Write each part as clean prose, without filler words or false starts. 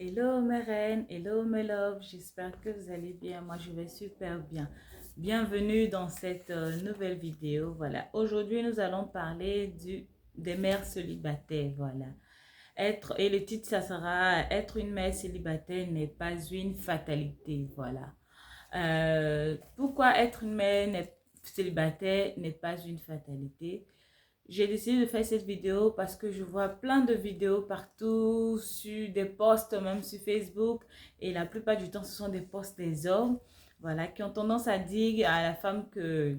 Hello mes reines, hello mes loves, j'espère que vous allez bien. Moi je vais super bien. Bienvenue dans cette nouvelle vidéo. Voilà, aujourd'hui nous allons parler des mères célibataires. Voilà, et le titre ça sera être une mère célibataire n'est pas une fatalité. Voilà, pourquoi être une célibataire n'est pas une fatalité? J'ai décidé de faire cette vidéo parce que je vois plein de vidéos partout, sur des posts, même sur Facebook. Et la plupart du temps, ce sont des posts des hommes, voilà, qui ont tendance à dire à la femme que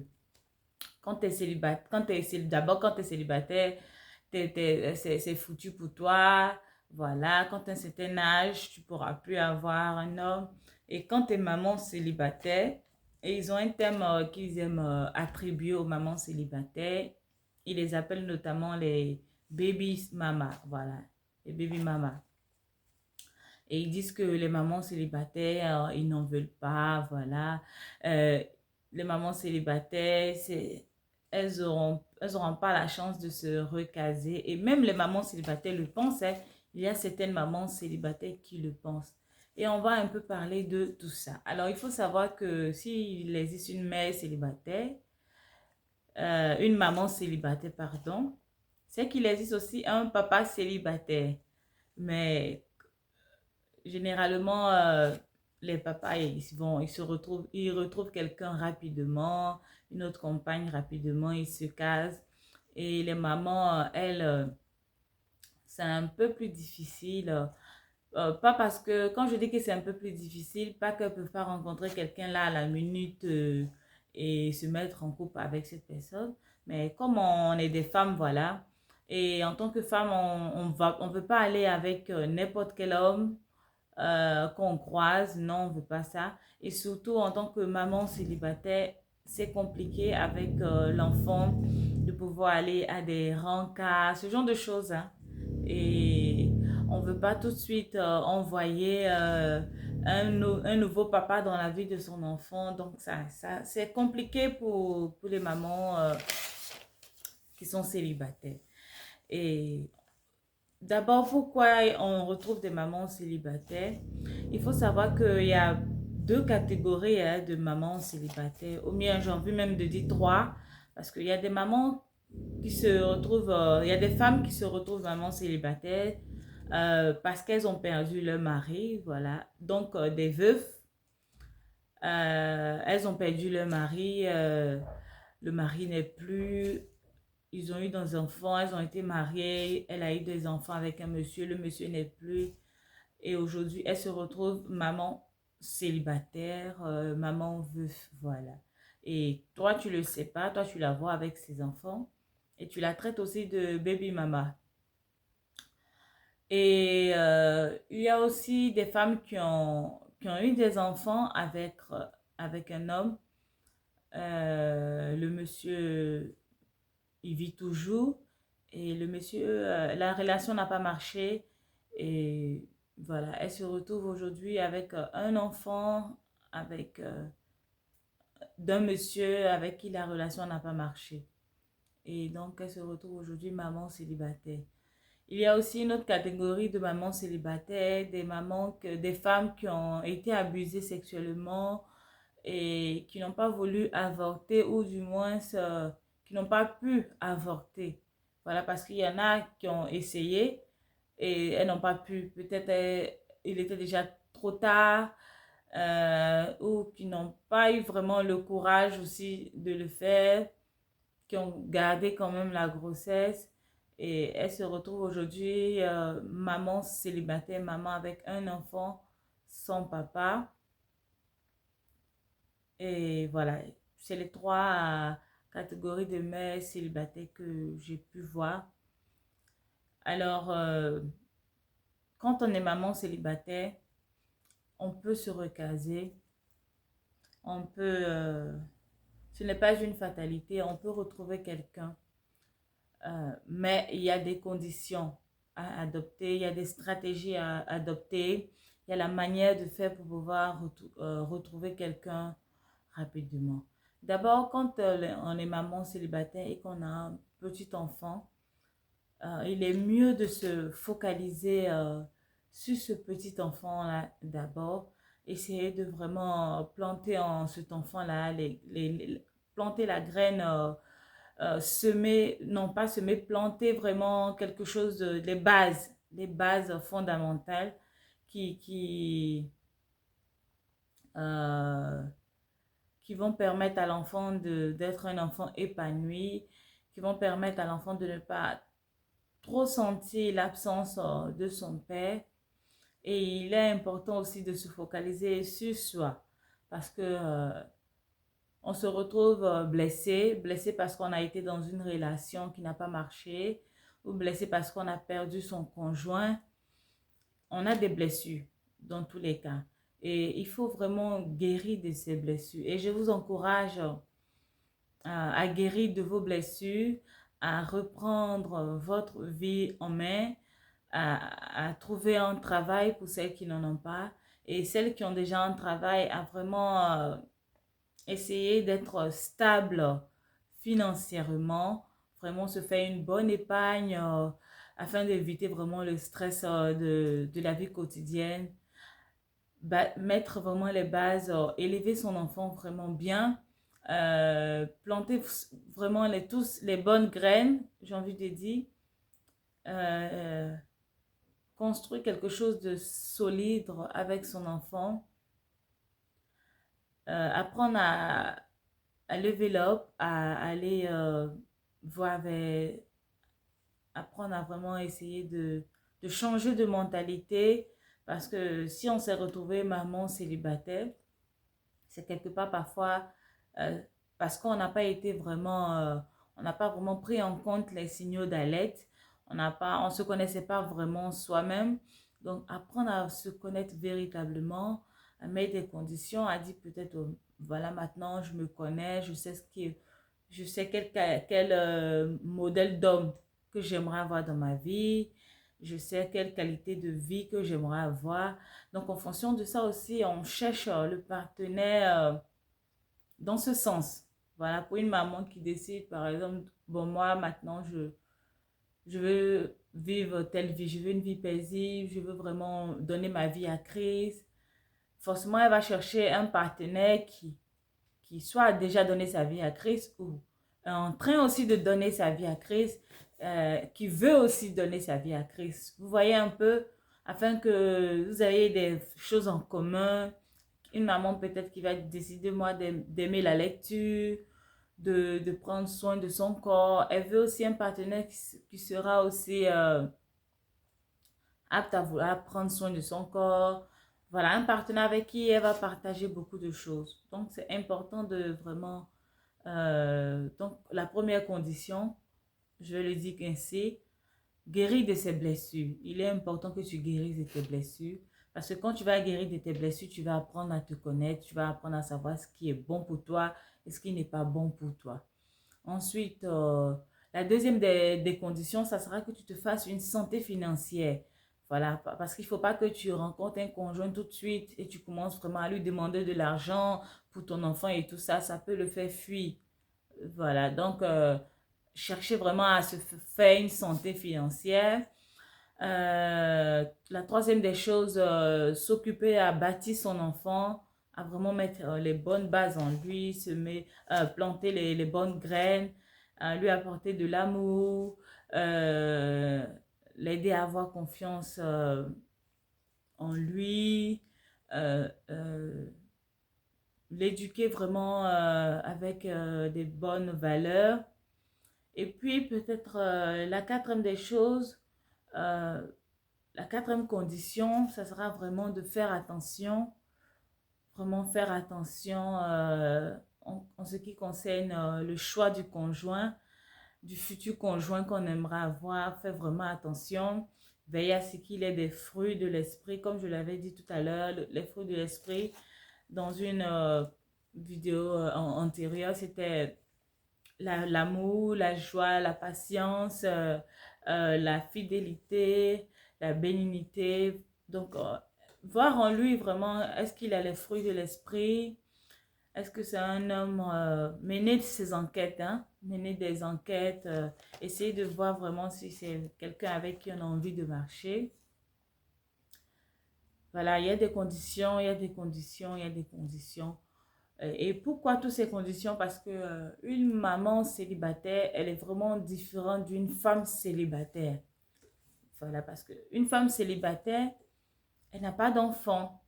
quand tu es célibataire, d'abord quand tu es célibataire, c'est foutu pour toi. Voilà, quand tu as un certain âge, tu ne pourras plus avoir un homme. Et quand tu es maman célibataire, et ils ont un thème qu'ils aiment attribuer aux mamans célibataires, ils les appellent notamment les baby mamas. Voilà, les baby mamas. Et ils disent que les mamans célibataires, ils n'en veulent pas, voilà. Euh, les mamans célibataires, elles auront pas la chance de se recaser. Et même les mamans célibataires le pensent, hein. Il y a certaines mamans célibataires qui le pensent. Et on va un peu parler de tout ça. Alors, il faut savoir que s'il existe une mère célibataire, une maman célibataire, pardon, c'est qu'il existe aussi un papa célibataire. Mais généralement, les papas, ils retrouvent quelqu'un rapidement, une autre compagne rapidement, ils se casent. Et les mamans, elles, c'est un peu plus difficile. Pas parce que, quand je dis que c'est un peu plus difficile, pas qu'elles ne peuvent pas rencontrer quelqu'un là à la minute et se mettre en couple avec cette personne. Mais comme on est des femmes, voilà. Et en tant que femme, on veut pas aller avec n'importe quel homme qu'on croise. Non, on veut pas ça. Et surtout, en tant que maman célibataire, c'est compliqué avec l'enfant de pouvoir aller à des rencarts, ce genre de choses, hein. Et on veut pas tout de suite envoyer un nouveau papa dans la vie de son enfant. Donc, ça c'est compliqué pour les mamans qui sont célibataires. Et d'abord, pourquoi on retrouve des mamans célibataires? Il faut savoir qu'il y a deux catégories hein, de mamans célibataires. Au mieux, j'ai envie même de dire trois, parce qu'il y a des mamans qui se retrouvent, il y a des femmes qui se retrouvent mamans célibataires parce qu'elles ont perdu leur mari, voilà. Donc, des veufs, elles ont perdu leur mari, le mari n'est plus, ils ont eu des enfants, elles ont été mariées, elle a eu des enfants avec un monsieur, le monsieur n'est plus. Et aujourd'hui, elle se retrouve maman célibataire, maman veuf, voilà. Et toi, tu le sais pas, toi, tu la vois avec ses enfants et tu la traites aussi de baby mama. Et il y a aussi des femmes qui ont eu des enfants avec un homme. Le monsieur, il vit toujours. Et le monsieur, la relation n'a pas marché. Et voilà, elle se retrouve aujourd'hui avec un enfant, avec d'un monsieur avec qui la relation n'a pas marché. Et donc, elle se retrouve aujourd'hui maman célibataire. Il y a aussi une autre catégorie de mamans célibataires, des femmes qui ont été abusées sexuellement et qui n'ont pas voulu avorter ou du moins qui n'ont pas pu avorter. Voilà, parce qu'il y en a qui ont essayé et elles n'ont pas pu. Peut-être il était déjà trop tard ou qui n'ont pas eu vraiment le courage aussi de le faire, qui ont gardé quand même la grossesse et elles se retrouvent aujourd'hui maman célibataire, maman avec un enfant sans papa. Et voilà, c'est les trois catégories de mères célibataires que j'ai pu voir. Alors, quand on est maman célibataire, on peut se recaser, on peut, ce n'est pas une fatalité, on peut retrouver quelqu'un. Mais il y a des conditions à adopter, il y a des stratégies à adopter, il y a la manière de faire pour pouvoir retrouver quelqu'un rapidement. D'abord, quand on est maman célibataire et qu'on a un petit enfant, il est mieux de se focaliser sur ce petit enfant-là d'abord. Essayez de vraiment planter en cet enfant-là, planter la graine, semer, non pas semer, planter vraiment quelque chose, les bases fondamentales qui, qui, euh, qui vont permettre à l'enfant d'être un enfant épanoui, qui vont permettre à l'enfant de ne pas trop sentir l'absence de son père. Et il est important aussi de se focaliser sur soi parce que on se retrouve blessé parce qu'on a été dans une relation qui n'a pas marché ou blessé parce qu'on a perdu son conjoint. On a des blessures dans tous les cas et il faut vraiment guérir de ces blessures. Et je vous encourage à guérir de vos blessures, à reprendre votre vie en main, à trouver un travail pour celles qui n'en ont pas et celles qui ont déjà un travail à vraiment essayer d'être stable financièrement, vraiment se faire une bonne épargne afin d'éviter vraiment le stress de la vie quotidienne, mettre vraiment les bases, élever son enfant vraiment bien, planter vraiment les bonnes graines, j'ai envie de dire, euh, construire quelque chose de solide avec son enfant, apprendre à lever up, à aller voir vers, apprendre à vraiment essayer de changer de mentalité parce que si on s'est retrouvé maman célibataire, c'est quelque part parfois euh, parce qu'on n'a pas été vraiment, on n'a pas vraiment pris en compte les signaux d'alerte, on se connaissait pas vraiment soi-même. Donc, apprendre à se connaître véritablement, à mettre des conditions, à dire peut-être, voilà, maintenant, je me connais, je sais je sais quel modèle d'homme que j'aimerais avoir dans ma vie, je sais quelle qualité de vie que j'aimerais avoir. Donc, en fonction de ça aussi, on cherche le partenaire dans ce sens. Voilà, pour une maman qui décide, par exemple, bon, moi, maintenant, je veux vivre telle vie, je veux une vie paisible, je veux vraiment donner ma vie à Christ. Forcément, elle va chercher un partenaire qui soit a déjà donné sa vie à Christ ou est en train aussi de donner sa vie à Christ, qui veut aussi donner sa vie à Christ. Vous voyez un peu, afin que vous ayez des choses en commun. Une maman peut-être qui va décider, moi, d'aimer la lecture, de prendre soin de son corps. Elle veut aussi un partenaire qui sera aussi apte à vouloir prendre soin de son corps. Voilà, un partenaire avec qui elle va partager beaucoup de choses. Donc, c'est important de vraiment... donc, la première condition, je le dis ainsi, guérir de ses blessures. Il est important que tu guérisses de tes blessures. Parce que quand tu vas guérir de tes blessures, tu vas apprendre à te connaître, tu vas apprendre à savoir ce qui est bon pour toi et ce qui n'est pas bon pour toi. Ensuite, la deuxième des conditions, ça sera que tu te fasses une santé financière. Voilà, parce qu'il ne faut pas que tu rencontres un conjoint tout de suite et tu commences vraiment à lui demander de l'argent pour ton enfant et tout ça, ça peut le faire fuir. Voilà, donc chercher vraiment à se faire une santé financière. La troisième des choses, s'occuper à bâtir son enfant, à vraiment mettre les bonnes bases en lui, planter les bonnes graines, lui apporter de l'amour, l'aider à avoir confiance en lui, euh, euh, l'éduquer vraiment avec des bonnes valeurs. Et puis peut-être la quatrième des choses, euh, la quatrième condition, ça sera vraiment de faire attention, vraiment faire attention en ce qui concerne le choix du conjoint, du futur conjoint qu'on aimerait avoir. Faire vraiment attention, veiller à ce qu'il ait des fruits de l'esprit, comme je l'avais dit tout à l'heure, les fruits de l'esprit. Dans une vidéo antérieure, c'était l'amour, la joie, la patience, la fidélité, la bénignité. Donc, voir en lui vraiment, est-ce qu'il a les fruits de l'esprit? Est-ce que c'est un homme mener ses enquêtes, hein? Mener des enquêtes, essayer de voir vraiment si c'est quelqu'un avec qui on a envie de marcher. Voilà, il y a des conditions, il y a des conditions, il y a des conditions. Et pourquoi toutes ces conditions? Parce que une maman célibataire, elle est vraiment différente d'une femme célibataire. Voilà, parce qu'une femme célibataire, elle n'a pas d'enfant.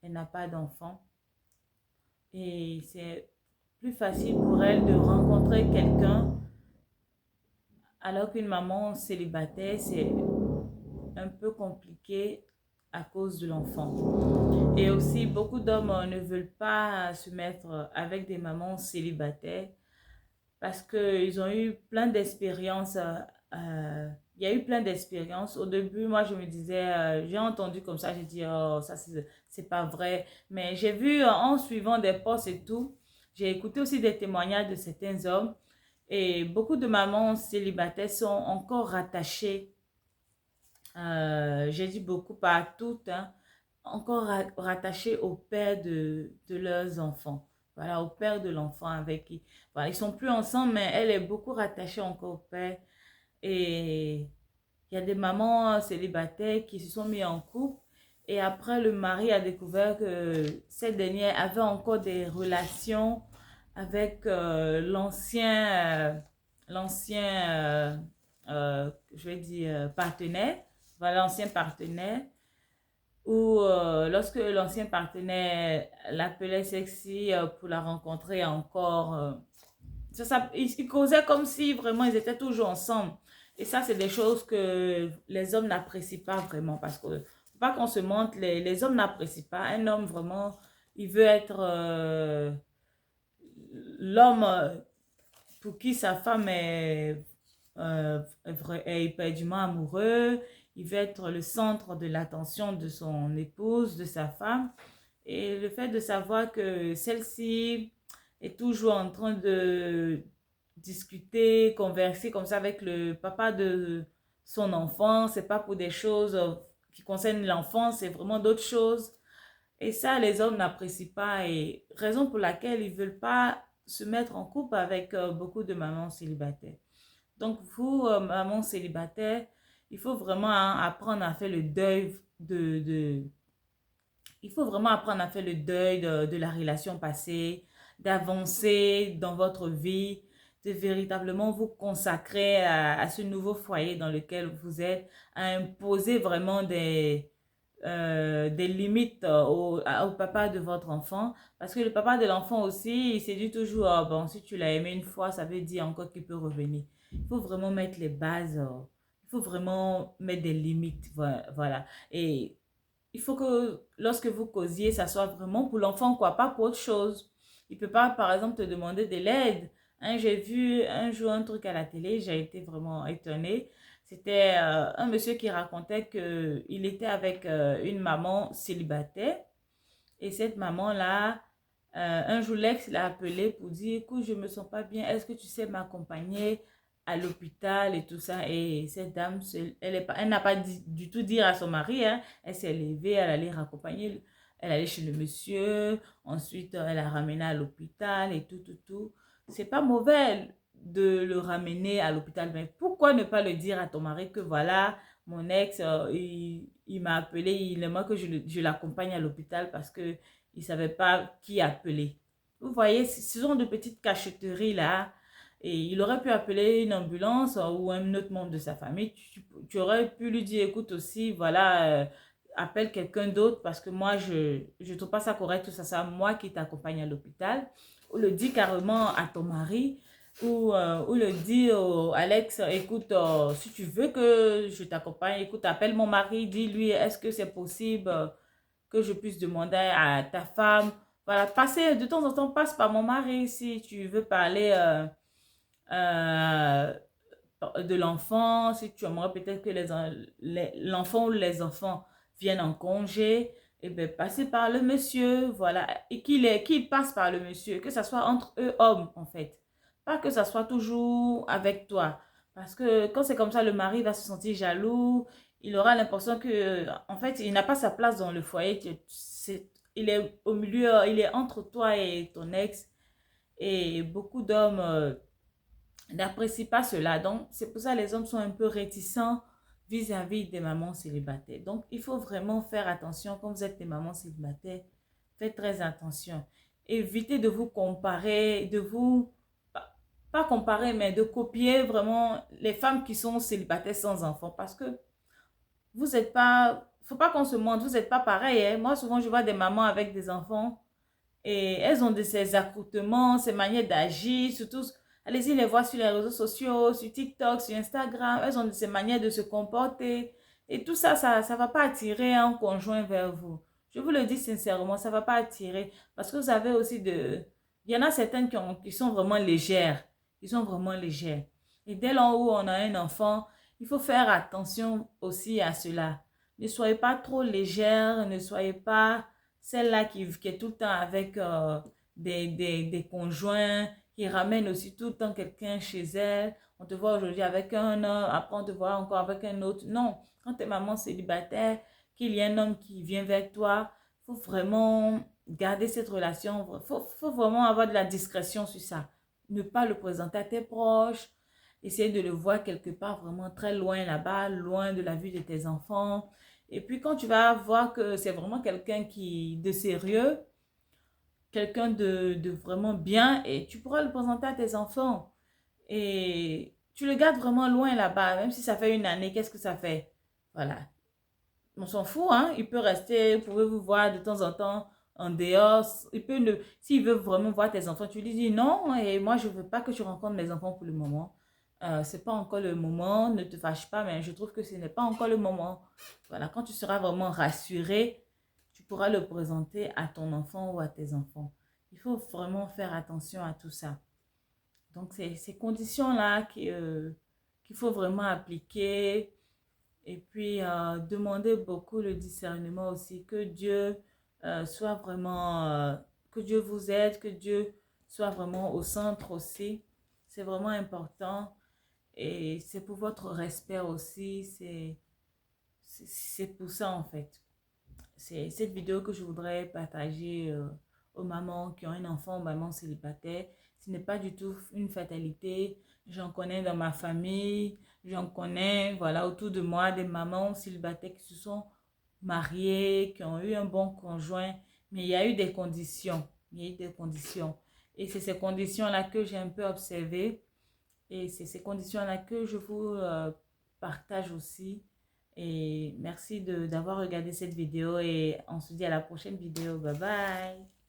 Elle n'a pas d'enfant. Et c'est plus facile pour elle de rencontrer quelqu'un, alors qu'une maman célibataire, c'est un peu compliqué à cause de l'enfant. Et aussi, beaucoup d'hommes ne veulent pas se mettre avec des mamans célibataires parce qu'ils ont eu plein d'expériences. Il y a eu plein d'expériences. Au début, moi, je me disais, j'ai entendu comme ça, j'ai dit, oh, ça, c'est pas vrai. Mais j'ai vu en suivant des posts et tout, j'ai écouté aussi des témoignages de certains hommes et beaucoup de mamans célibataires sont encore rattachées, j'ai dit beaucoup, pas toutes, hein, encore rattachées au père de leurs enfants. Voilà, au père de l'enfant avec qui, voilà, ils sont plus ensemble, mais elle est beaucoup rattachée encore au père. Et il y a des mamans célibataires qui se sont mis en couple et après le mari a découvert que cette dernière avait encore des relations avec je vais dire, partenaire, voilà, l'ancien partenaire, ou lorsque l'ancien partenaire l'appelait sexy pour la rencontrer encore, ils causaient comme si vraiment ils étaient toujours ensemble. Et ça, c'est des choses que les hommes n'apprécient pas vraiment parce que, faut pas qu'on se mente, les hommes n'apprécient pas. Un homme, vraiment, il veut être l'homme pour qui sa femme est éperdument amoureux. Il veut être le centre de l'attention de son épouse, de sa femme. Et le fait de savoir que celle-ci est toujours en train de discuter, converser comme ça avec le papa de son enfant, c'est pas pour des choses qui concernent l'enfant, c'est vraiment d'autres choses. Et ça, les hommes n'apprécient pas et raison pour laquelle ils veulent pas se mettre en couple avec beaucoup de mamans célibataires. Donc, vous, maman célibataire, il faut vraiment apprendre à faire le deuil il faut vraiment apprendre à faire le deuil de la relation passée, d'avancer dans votre vie, de véritablement vous consacrer à ce nouveau foyer dans lequel vous êtes, à imposer vraiment des limites au papa de votre enfant. Parce que le papa de l'enfant aussi, il s'est dit toujours, ah bon, si tu l'as aimé une fois, ça veut dire encore qu'il peut revenir. Il faut vraiment mettre les bases, il faut vraiment mettre des limites, voilà. Et il faut que lorsque vous causiez, ça soit vraiment pour l'enfant, quoi, pas pour autre chose. Il peut pas, par exemple, te demander de l'aide. Hein, j'ai vu un jour un truc à la télé, j'ai été vraiment étonnée. C'était un monsieur qui racontait que il était avec une maman célibataire et cette maman-là, un jour, l'ex l'a appelé pour dire, écoute, je me sens pas bien, est-ce que tu sais m'accompagner à l'hôpital et tout ça? Et cette dame, elle n'a pas du tout dit à son mari, hein. Elle s'est levée, elle allait raccompagner, elle allait chez le monsieur, ensuite elle a ramené à l'hôpital et tout, tout, tout. C'est pas mauvais de le ramener à l'hôpital, mais pourquoi ne pas le dire à ton mari que voilà, mon ex, il m'a appelé, il aimerait que je l'accompagne à l'hôpital parce que il ne savait pas qui appeler. Vous voyez, ce sont de petites cachotteries là. Et il aurait pu appeler une ambulance ou un autre membre de sa famille. Tu aurais pu lui dire, écoute aussi, voilà, appelle quelqu'un d'autre parce que moi, je ne trouve pas ça correct, tout ça, c'est moi qui t'accompagne à l'hôpital. Ou le dis carrément à ton mari. Ou le dis au Alex, écoute, si tu veux que je t'accompagne, écoute, appelle mon mari, dis-lui, est-ce que c'est possible que je puisse demander à ta femme. Voilà, passer de temps en temps, passe par mon mari si tu veux parler euh, de l'enfant, si tu aimerais peut-être que l'enfant ou les enfants viennent en congé, et bien passer par le monsieur, voilà, et qu'il passe par le monsieur, que ça soit entre eux hommes en fait, pas que ça soit toujours avec toi, parce que quand c'est comme ça, le mari va se sentir jaloux, il aura l'impression que, en fait, il n'a pas sa place dans le foyer, il est au milieu, il est entre toi et ton ex, et beaucoup d'hommes n'apprécient pas cela. Donc, c'est pour ça que les hommes sont un peu réticents vis-à-vis des mamans célibataires. Donc, il faut vraiment faire attention quand vous êtes des mamans célibataires. Faites très attention. Évitez de vous comparer, pas comparer, mais de copier vraiment les femmes qui sont célibataires sans enfants. Parce que vous n'êtes pas, faut pas qu'on se montre, vous n'êtes pas pareil. Hein. Moi, souvent, je vois des mamans avec des enfants et elles ont de ces accoutrements, ces manières d'agir, surtout, allez-y les voir sur les réseaux sociaux, sur TikTok, sur Instagram, elles ont de ces manières de se comporter. Et tout ça, ça va pas attirer un conjoint vers vous. Je vous le dis sincèrement, ça va pas attirer. Parce que vous avez aussi il y en a certaines qui sont vraiment légères. Ils sont vraiment légères. Et dès lors où on a un enfant, il faut faire attention aussi à cela. Ne soyez pas trop légère, ne soyez pas celle-là qui est tout le temps avec des conjoints, qui ramène aussi tout le temps quelqu'un chez elle. On te voit aujourd'hui avec un homme, après on te voit encore avec un autre. Non, quand tu es maman célibataire, qu'il y a un homme qui vient vers toi, il faut vraiment garder cette relation. Faut vraiment avoir de la discrétion sur ça. Ne pas le présenter à tes proches. Essayer de le voir quelque part vraiment très loin là-bas, loin de la vue de tes enfants. Et puis quand tu vas voir que c'est vraiment quelqu'un de sérieux, quelqu'un de vraiment bien, et tu pourras le présenter à tes enfants. Et tu le gardes vraiment loin là-bas, même si ça fait une année, qu'est-ce que ça fait? Voilà. On s'en fout, hein. Il peut rester, vous pouvez vous voir de temps en temps en dehors. Il peut ne, s'il veut vraiment voir tes enfants, tu lui dis non, et moi je veux pas que tu rencontres mes enfants pour le moment. C'est pas encore le moment, ne te fâche pas, mais je trouve que ce n'est pas encore le moment. Voilà, quand tu seras vraiment rassuré, tu pourras le présenter à ton enfant ou à tes enfants. Il faut vraiment faire attention à tout ça. Donc, c'est ces conditions-là qu'il faut vraiment appliquer. Et puis, demander beaucoup le discernement aussi. Que Dieu soit vraiment, que Dieu vous aide, que Dieu soit vraiment au centre aussi. C'est vraiment important. Et c'est pour votre respect aussi. C'est pour ça en fait. C'est cette vidéo que je voudrais partager aux mamans qui ont un enfant, aux mamans célibataires. Ce n'est pas du tout une fatalité. J'en connais dans ma famille, j'en connais, voilà, autour de moi, des mamans célibataires qui se sont mariées, qui ont eu un bon conjoint, mais il y a eu des conditions. Il y a eu des conditions. Et c'est ces conditions-là que j'ai un peu observées. Et c'est ces conditions-là que je vous partage aussi. Et merci d'avoir regardé cette vidéo et on se dit à la prochaine vidéo. Bye bye.